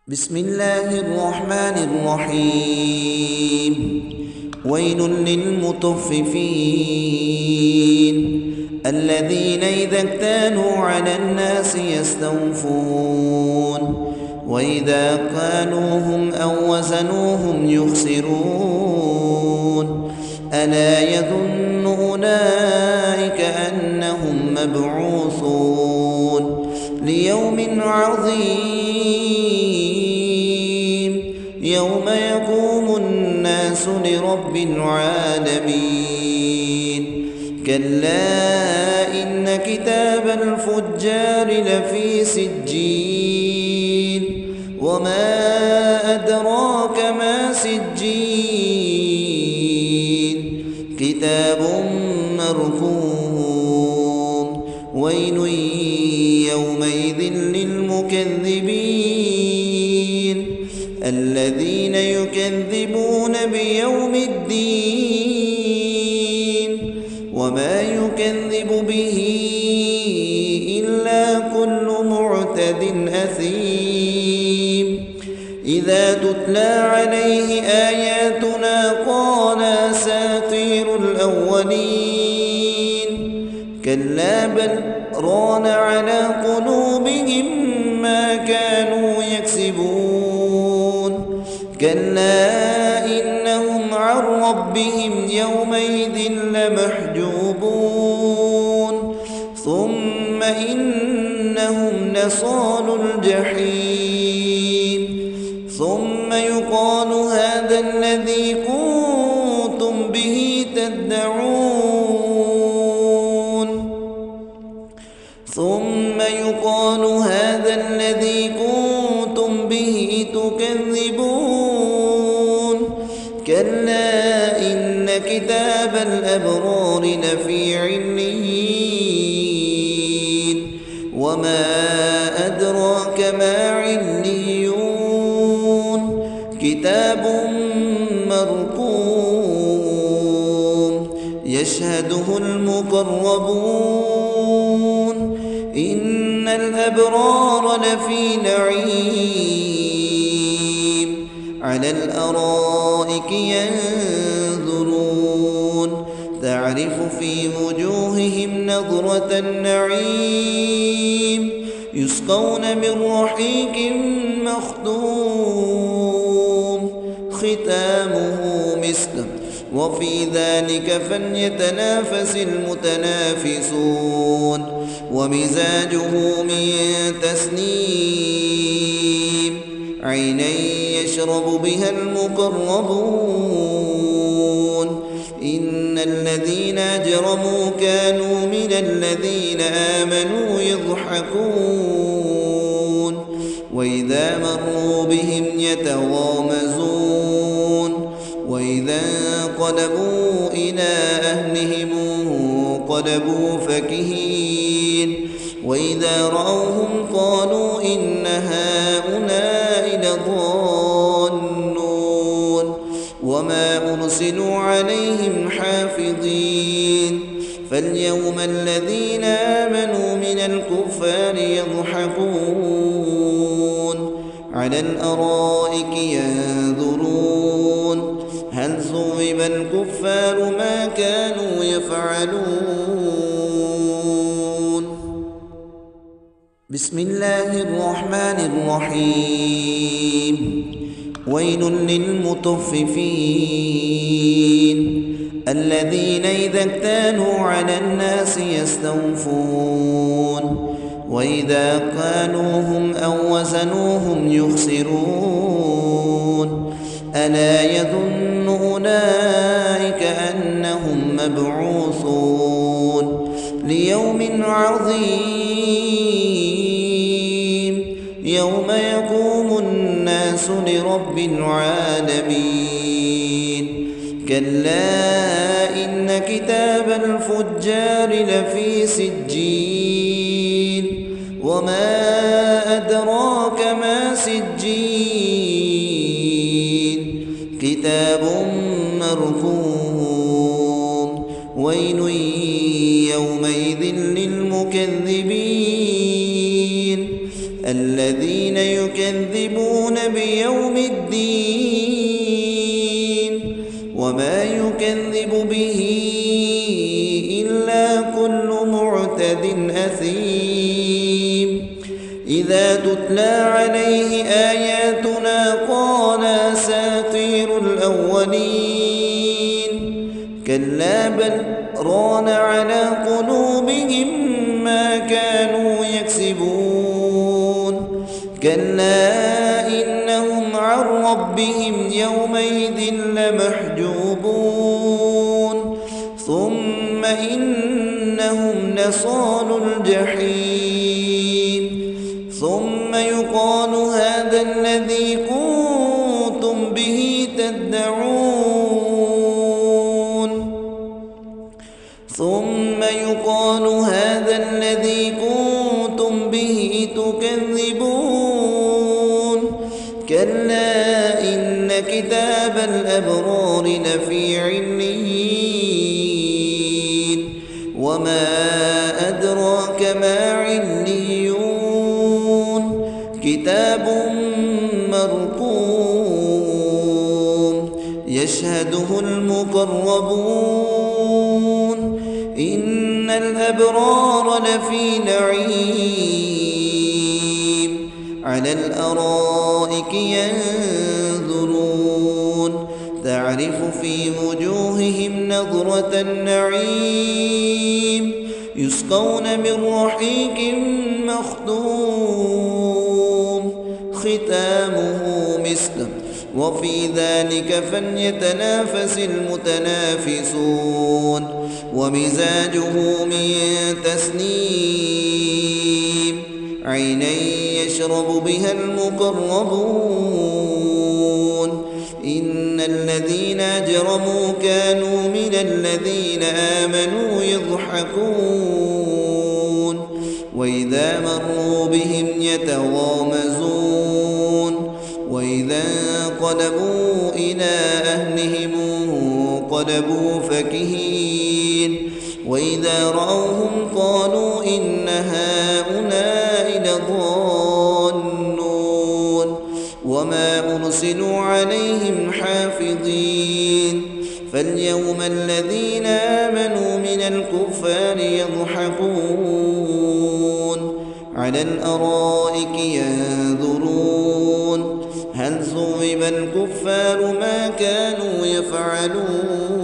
بسم الله الرحمن الرحيم. ويل للمطففين الذين إذا اكتالوا على الناس يستوفون وإذا كالوهم أو وزنوهم يخسرون. ألا يظن أولئك أنهم مبعوثون ليوم عظيم يوم يقوم الناس لرب العالمين. كلا إن كتاب الفجار لفي سجين وما أدراك ما سجين كتاب مرقوم. ويل يومئذ للمكذبين الذين يكذبون بيوم الدين وما يكذب به إلا كل معتد أثيم. إذا تتلى عليه آياتنا قال أساطير الأولين. كلا بل ران على قلوبهم ما كانوا يكسبون. كلا إنهم عن ربهم يومئذ لمحجوبون. ثم إنهم لصالوا الجحيم. ثم يقال هذا الذي كنتم به تدعون. ثم يقال هذا الذي كنتم به تكذبون. كلا إن كتاب الأبرار لفي عليين وما أدراك ما عليون كتاب مرقوم يشهده المقربون. إن الأبرار لفي نعيم على الأرائك ينظرون تعرف في وجوههم نضرة النعيم. يسقون من رحيق مختوم ختامه مسك وفي ذلك فليتنافس المتنافسون. ومزاجه من تسنيم عينا يشرب بها المقربون. إن الذين أجرموا كانوا من الذين آمنوا يضحكون وإذا مروا بهم يتغامزون. وإذا انقلبوا إلى أهلهم انقلبوا فكهين. وإذا رأوهم قالوا إن هؤلاء لضالون وما أرسلوا عليهم حافظين. فاليوم الذين آمنوا من الكفار يضحكون على الأرائك ينظرون هل ثوب الكفار ما كانوا يفعلون. بسم الله الرحمن الرحيم. ويل للمطففين الذين إذا اكتالوا على الناس يستوفون وإذا كالوهم أو وزنوهم يخسرون. ألا يظن أولئك أنهم مبعوثون ليوم عظيم يوم يقوم الناس لرب العالمين. كلا إن كتاب الفجار لفي سجين وما أدراك ما سجين كتاب مرقوم. ويل يومئذ للمكذبين الذين الذين يكذبون بيوم الدين وما يكذب به إلا كل معتد أثيم إذا تتلى عليه آياتنا قال أساطير الأولين كلا بل ران على قلوبهم ما كانوا يكسبون كلا إنهم عن ربهم يومئذ لمحجوبون ثم إنهم لصالوا الجحيم ثم يقال هذا الذي كنتم به تدعون ثم يقال هذا الذي كنتم به تكذبون كلا إن كتاب الأبرار لفي عليين وما أدراك ما عليون كتاب مرقوم يشهده المقربون إن الأبرار لفي نعيم على الأرائك ينظرون تعرف في وجوههم نظرة النعيم يسقون من رحيق مختوم ختامه مسك وفي ذلك فليتنافس المتنافسون ومزاجه من تسنيم عينا يشرب بها المقربون إن الذين أجرموا كانوا من الذين آمنوا يضحكون وإذا مروا بهم يتغامزون وإذا انقلبوا إلى أهلهم انقلبوا فكهين وإذا رأوهم قالوا إن هؤلاء لضالون وما أرسلوا عليهم حافظين فاليوم الذين آمنوا من الكفار يضحكون على الأرائك ينظرون هل ثوب الكفار ما كانوا يفعلون